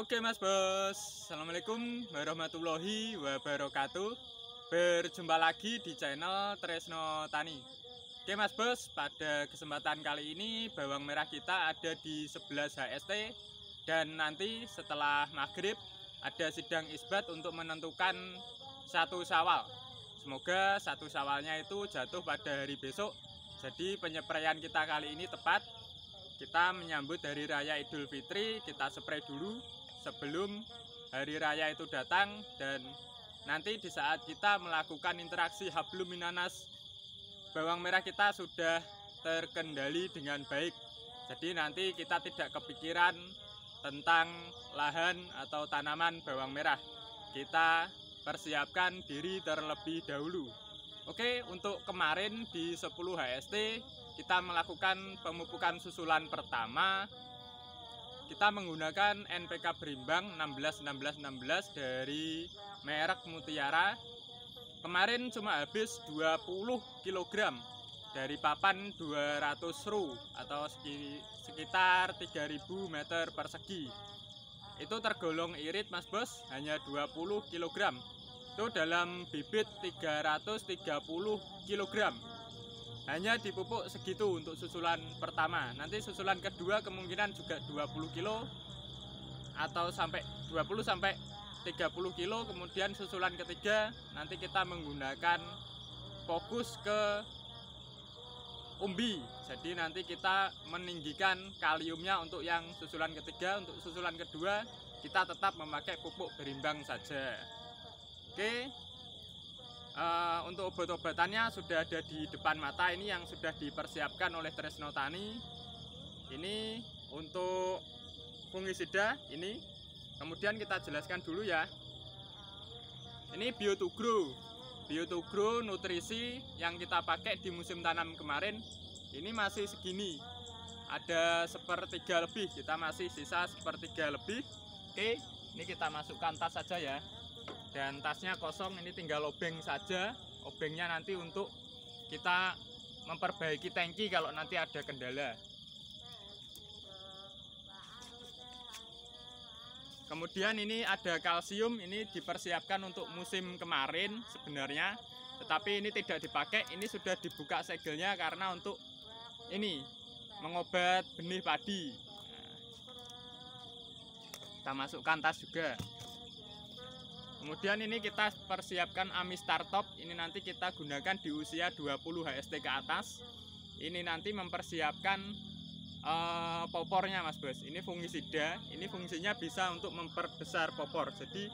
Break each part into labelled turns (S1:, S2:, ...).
S1: Oke Mas Bos, Assalamualaikum warahmatullahi wabarakatuh. Berjumpa lagi di channel Tresno Tani. Oke Mas Bos, pada kesempatan kali ini bawang merah kita ada di 11 HST. Dan nanti setelah maghrib ada sidang isbat untuk menentukan 1 Syawal. Semoga 1 Syawalnya itu jatuh pada hari besok. Jadi penyepraian kita kali ini tepat. Kita menyambut Hari Raya Idul Fitri, kita spray dulu sebelum Hari Raya itu datang. Dan nanti di saat kita melakukan interaksi hablum minanas, bawang merah kita sudah terkendali dengan baik. Jadi nanti kita tidak kepikiran tentang lahan atau tanaman bawang merah. Kita persiapkan diri terlebih dahulu. Oke, untuk kemarin di 10 HST kita melakukan pemupukan susulan pertama. Kita menggunakan NPK berimbang 16-16-16 dari merek Mutiara. Kemarin cuma habis 20 kg dari papan 200 ru atau sekitar 3000 meter persegi. Itu tergolong irit Mas Bos, hanya 20 kg. Itu dalam bibit 330 kg. Hanya dipupuk segitu untuk susulan pertama. Nanti susulan kedua kemungkinan juga 20 kilo atau sampai 20 sampai 30 kilo. Kemudian susulan ketiga nanti kita menggunakan fokus ke umbi. Jadi nanti kita meninggikan kaliumnya untuk yang susulan ketiga. Untuk susulan kedua kita tetap memakai pupuk berimbang saja. Oke. Untuk obat-obatannya sudah ada di depan mata, ini yang sudah dipersiapkan oleh Tresno Tani. Ini untuk fungisida ini. Kemudian kita jelaskan dulu ya. Ini Bio2Grow. Bio2Grow nutrisi yang kita pakai di musim tanam kemarin ini masih segini. Ada 1/3 lebih, kita masih sisa 1/3 lebih. Oke, ini kita masukkan tas saja ya. Dan tasnya kosong, ini tinggal obeng saja. Obengnya nanti untuk kita memperbaiki tangki kalau nanti ada kendala. Kemudian ini ada kalsium, ini dipersiapkan untuk musim kemarin sebenarnya, tetapi ini tidak dipakai. Ini sudah dibuka segelnya karena untuk ini mengobat benih padi. Nah, kita masukkan tas juga. Kemudian ini kita persiapkan Amistar Top. Ini nanti kita gunakan di usia 20 HST ke atas. Ini nanti mempersiapkan popornya Mas Bos. Ini fungisida. Ini fungsinya bisa untuk memperbesar popor. Jadi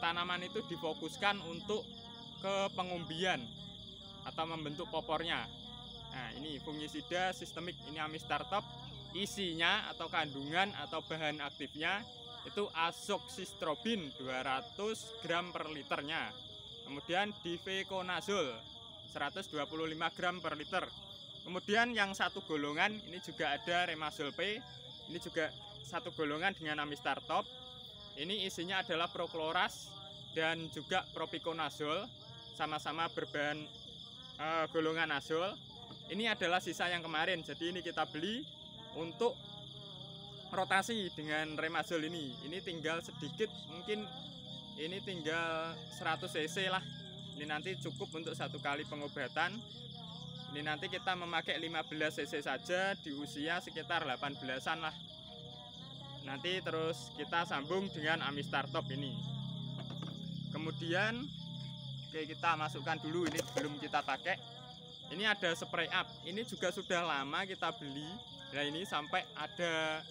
S1: tanaman itu difokuskan untuk ke pengumbian atau membentuk popornya. Nah, ini fungisida sistemik, ini Amistar Top. Isinya atau kandungan atau bahan aktifnya itu azoxystrobin 200 gram per liternya. Kemudian difeconazole 125 gram per liter. Kemudian yang satu golongan ini juga ada Remazole P. Ini juga satu golongan dengan Amistar Top. Ini isinya adalah Prochloras dan juga Propiconazole, sama-sama berbahan golongan azol. Ini adalah sisa yang kemarin. Jadi ini kita beli untuk rotasi dengan Remazole ini. Ini tinggal sedikit, mungkin ini tinggal 100 cc lah. Ini nanti cukup untuk 1 kali pengobatan. Ini nanti kita memakai 15 cc saja di usia sekitar 18-an lah. Nanti terus kita sambung dengan Amistar Top ini. Kemudian oke, kita masukkan dulu, ini belum kita pakai. Ini ada spray up. Ini juga sudah lama kita beli. Nah, ini sampai ada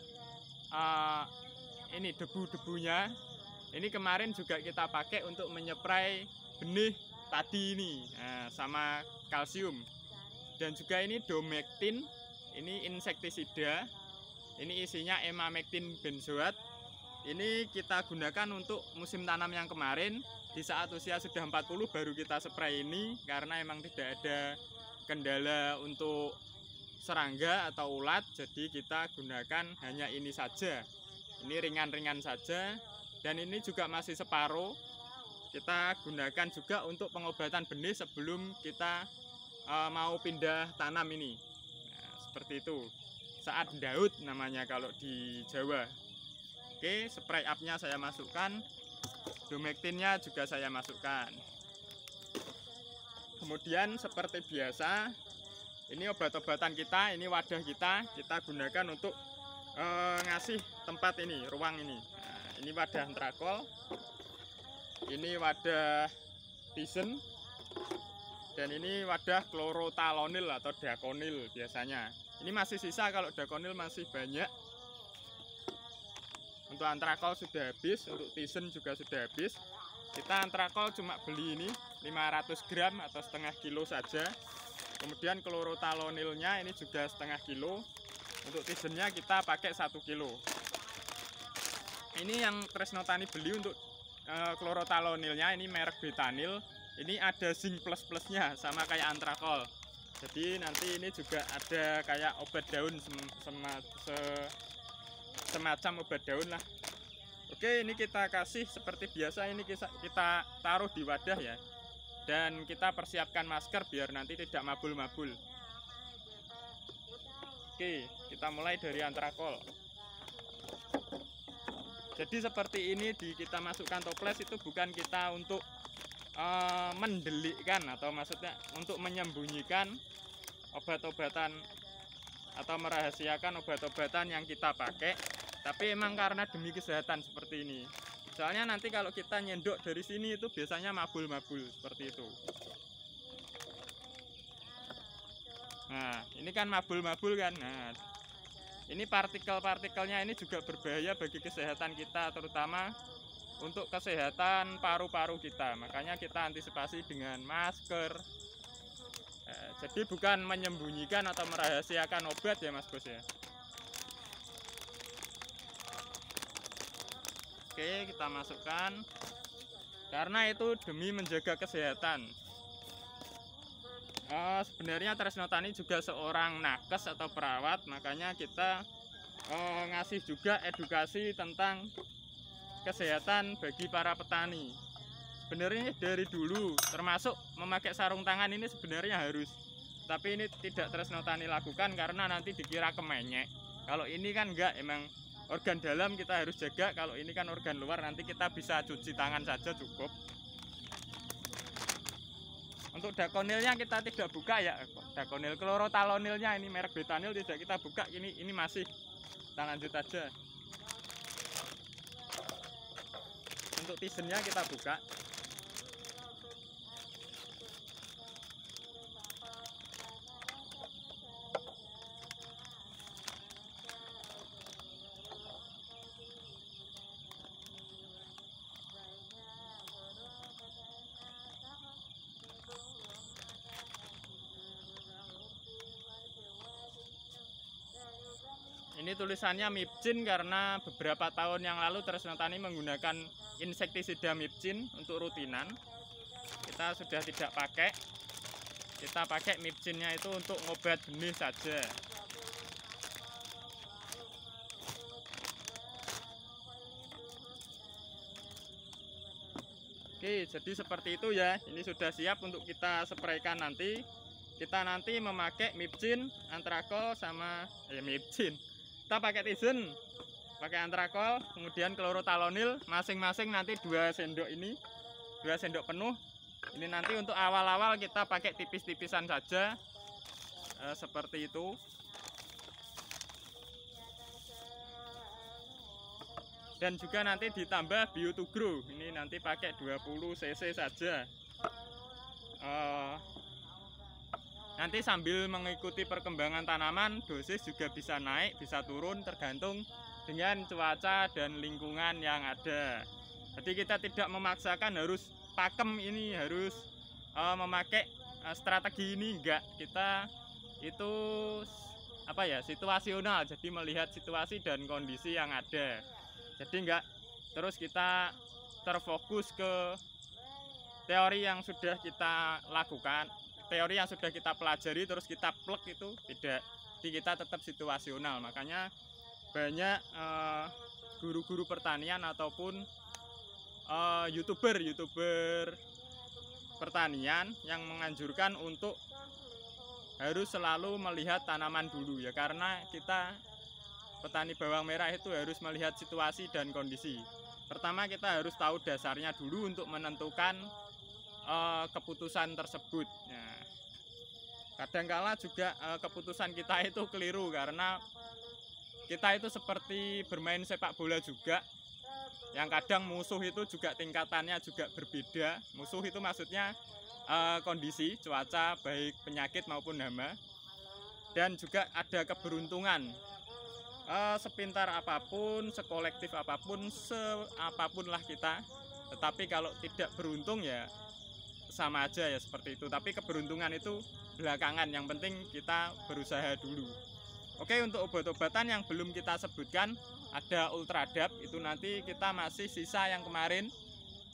S1: ini debu-debunya. Ini kemarin juga kita pakai untuk menyeprai benih tadi ini, sama kalsium. Dan juga ini Domectin, ini insektisida. Ini isinya Emamectin benzoat. Ini kita gunakan untuk musim tanam yang kemarin. Di saat usia sudah 40 baru kita spray ini, karena emang tidak ada kendala untuk serangga atau ulat, jadi kita gunakan hanya ini saja. Ini ringan-ringan saja. Dan ini juga masih separuh. Kita gunakan juga untuk pengobatan benih sebelum kita mau pindah tanam ini. Nah, seperti itu. Saat daud namanya kalau di Jawa. Oke, spray up-nya saya masukkan, Domectin-nya juga saya masukkan. Kemudian seperti biasa, ini obat-obatan kita, ini wadah kita gunakan untuk ngasih tempat ini, ruang ini. Nah, ini wadah antrakol, ini wadah Tyson, dan ini wadah chlorothalonil atau dakonil biasanya. Ini masih sisa, kalau dakonil masih banyak. Untuk antrakol sudah habis, untuk Tyson juga sudah habis. Kita antrakol cuma beli ini 500 gram atau setengah kilo saja. Kemudian chlorothalonilnya ini juga setengah kilo. Untuk Tysonnya kita pakai 1 kilo. Ini yang Tresno Tani beli untuk chlorothalonilnya, ini merek Betanil. Ini ada zinc plus-plusnya sama kayak antrakol. Jadi nanti ini juga ada kayak obat daun semacam obat daun lah. Oke, ini kita kasih seperti biasa, ini kita taruh di wadah ya. Dan kita persiapkan masker biar nanti tidak mabul-mabul. Oke, kita mulai dari antrakol. Jadi seperti ini, kita masukkan toples itu bukan kita untuk mendelikkan, atau maksudnya untuk menyembunyikan obat-obatan atau merahasiakan obat-obatan yang kita pakai, tapi emang karena demi kesehatan seperti ini. Soalnya nanti kalau kita nyendok dari sini itu biasanya mabul-mabul seperti itu. Nah, ini kan mabul-mabul kan. Nah, ini partikel-partikelnya ini juga berbahaya bagi kesehatan kita, terutama untuk kesehatan paru-paru kita. Makanya kita antisipasi dengan masker. Jadi bukan menyembunyikan atau merahasiakan obat ya Mas Bos ya. Oke, kita masukkan karena itu demi menjaga kesehatan. Sebenarnya Tresno Tani juga seorang nakes atau perawat, makanya kita ngasih juga edukasi tentang kesehatan bagi para petani. Sebenarnya dari dulu, termasuk memakai sarung tangan ini sebenarnya harus, tapi ini tidak Tresno Tani lakukan karena nanti dikira kemenyek. Kalau ini kan enggak, emang organ dalam kita harus jaga. Kalau ini kan organ luar, nanti kita bisa cuci tangan saja cukup. Untuk dakonilnya kita tidak buka ya, dakonil chlorothalonilnya ini merek Betanil tidak kita buka. Ini masih, kita lanjut aja. Untuk Tysonnya kita buka. Ini tulisannya Mipcin karena beberapa tahun yang lalu Tresno Tani menggunakan insektisida Mipcin untuk rutinan. Kita sudah tidak pakai. Kita pakai Mipcinnya itu untuk ngobat benih saja. Oke, jadi seperti itu ya. Ini sudah siap untuk kita spraykan nanti. Kita nanti memakai Mipcin, antrakol sama Mipcin. Kita pakai Tyson, pakai antrakol, kemudian chlorothalonil, masing-masing nanti 2 sendok ini, 2 sendok penuh. Ini nanti untuk awal-awal kita pakai tipis-tipisan saja, seperti itu. Dan juga nanti ditambah Bio2Grow, ini nanti pakai 20 cc saja. Nanti sambil mengikuti perkembangan tanaman, dosis juga bisa naik, bisa turun tergantung dengan cuaca dan lingkungan yang ada. Jadi kita tidak memaksakan harus pakem ini, harus memakai strategi ini, enggak. Kita itu apa ya, situasional, jadi melihat situasi dan kondisi yang ada. Jadi enggak terus kita terfokus ke teori yang sudah kita lakukan, teori yang sudah kita pelajari terus kita plek, itu tidak. Jadi kita tetap situasional. Makanya banyak guru-guru pertanian ataupun youtuber pertanian yang menganjurkan untuk harus selalu melihat tanaman dulu ya, karena kita petani bawang merah itu harus melihat situasi dan kondisi. Pertama kita harus tahu dasarnya dulu untuk menentukan keputusan tersebut. Nah, kadangkala juga keputusan kita itu keliru karena kita itu seperti bermain sepak bola juga. Yang kadang musuh itu juga tingkatannya juga berbeda. Musuh itu maksudnya kondisi cuaca baik penyakit maupun hama, dan juga ada keberuntungan. Sepintar apapun, sekolektif apapun, seapapun lah kita, tetapi kalau tidak beruntung ya sama aja ya seperti itu. Tapi keberuntungan itu belakangan, yang penting kita berusaha dulu. Oke, untuk obat-obatan yang belum kita sebutkan ada Ultradap, itu nanti kita masih sisa yang kemarin.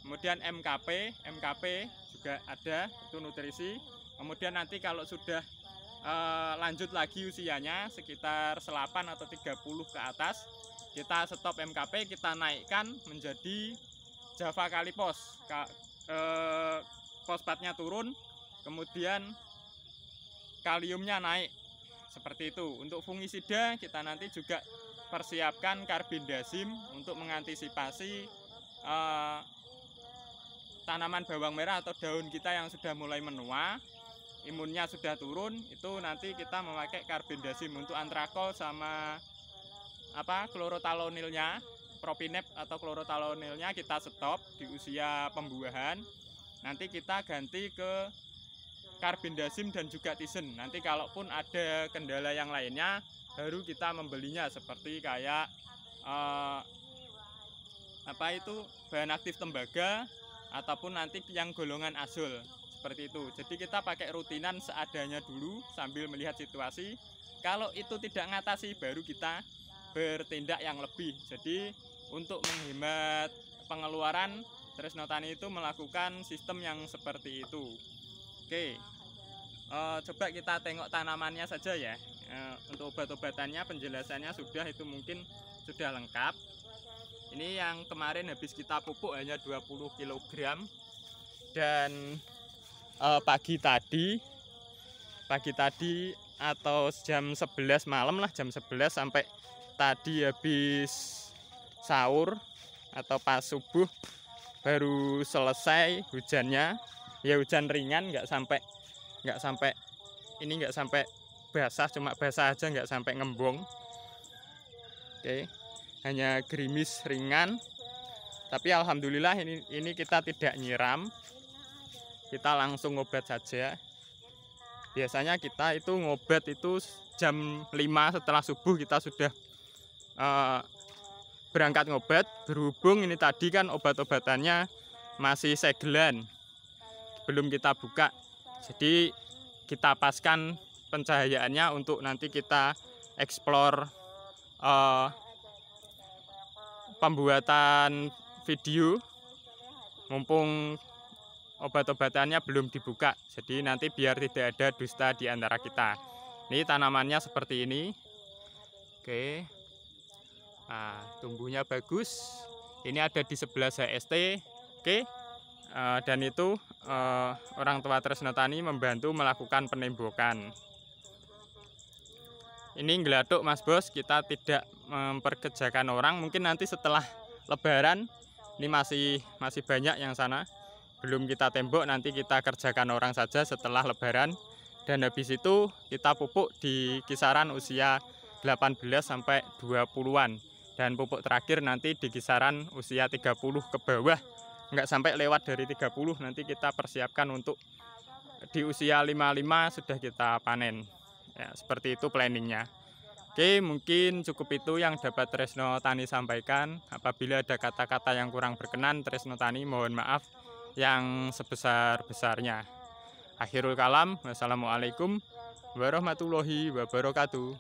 S1: Kemudian MKP juga ada, itu nutrisi. Kemudian nanti kalau sudah lanjut lagi usianya sekitar 8 atau 30 ke atas, kita stop MKP, kita naikkan menjadi Java Kalipos. Fosfatnya turun, kemudian kaliumnya naik, seperti itu. Untuk fungisida kita nanti juga persiapkan karbendazim untuk mengantisipasi tanaman bawang merah atau daun kita yang sudah mulai menua, imunnya sudah turun, itu nanti kita memakai karbendazim. Untuk antrakol sama klorotalonilnya, propinep atau klorotalonilnya kita stop di usia pembuahan. Nanti kita ganti ke karbendazim dan juga tisen. Nanti kalaupun ada kendala yang lainnya baru kita membelinya, seperti kayak bahan aktif tembaga ataupun nanti yang golongan azol, seperti itu. Jadi kita pakai rutinan seadanya dulu sambil melihat situasi. Kalau itu tidak ngatasi baru kita bertindak yang lebih. Jadi untuk menghemat pengeluaran, Tresno Tani itu melakukan sistem yang seperti itu. Oke, coba kita tengok tanamannya saja ya. Untuk obat-obatannya penjelasannya sudah, itu mungkin sudah lengkap. Ini yang kemarin habis kita pupuk hanya 20 kg. Dan pagi tadi atau jam 11 malam lah, jam 11 sampai tadi habis sahur atau pas subuh baru selesai hujannya. Ya hujan ringan, nggak sampai basah, cuma basah aja, nggak sampai ngembung. Oke, hanya gerimis ringan. Tapi alhamdulillah ini kita tidak nyiram, kita langsung ngobat saja. Biasanya kita itu ngobat itu jam 5 setelah subuh kita sudah berangkat ngobat. Berhubung ini tadi kan obat-obatannya masih segelan, belum kita buka, jadi kita paskan pencahayaannya untuk nanti kita eksplor pembuatan video, mumpung obat-obatannya belum dibuka. Jadi nanti biar tidak ada dusta di antara kita. Ini tanamannya seperti ini. Oke, nah, tumbuhnya bagus. Ini ada di sebelah HST. Oke, dan itu orang tua Tresno Tani membantu melakukan penembokan. Ini geladuk Mas Bos, kita tidak memperkerjakan orang. Mungkin nanti setelah Lebaran, ini masih banyak yang sana belum kita tembok, nanti kita kerjakan orang saja setelah Lebaran. Dan habis itu kita pupuk di kisaran usia 18 sampai 20-an. Dan pupuk terakhir nanti di kisaran usia 30 ke bawah, nggak sampai lewat dari 30. Nanti kita persiapkan untuk di usia 55 sudah kita panen ya, seperti itu planningnya. Oke, mungkin cukup itu yang dapat Tresno Tani sampaikan. Apabila ada kata-kata yang kurang berkenan, Tresno Tani mohon maaf yang sebesar-besarnya. Akhirul kalam, wassalamualaikum warahmatullahi wabarakatuh.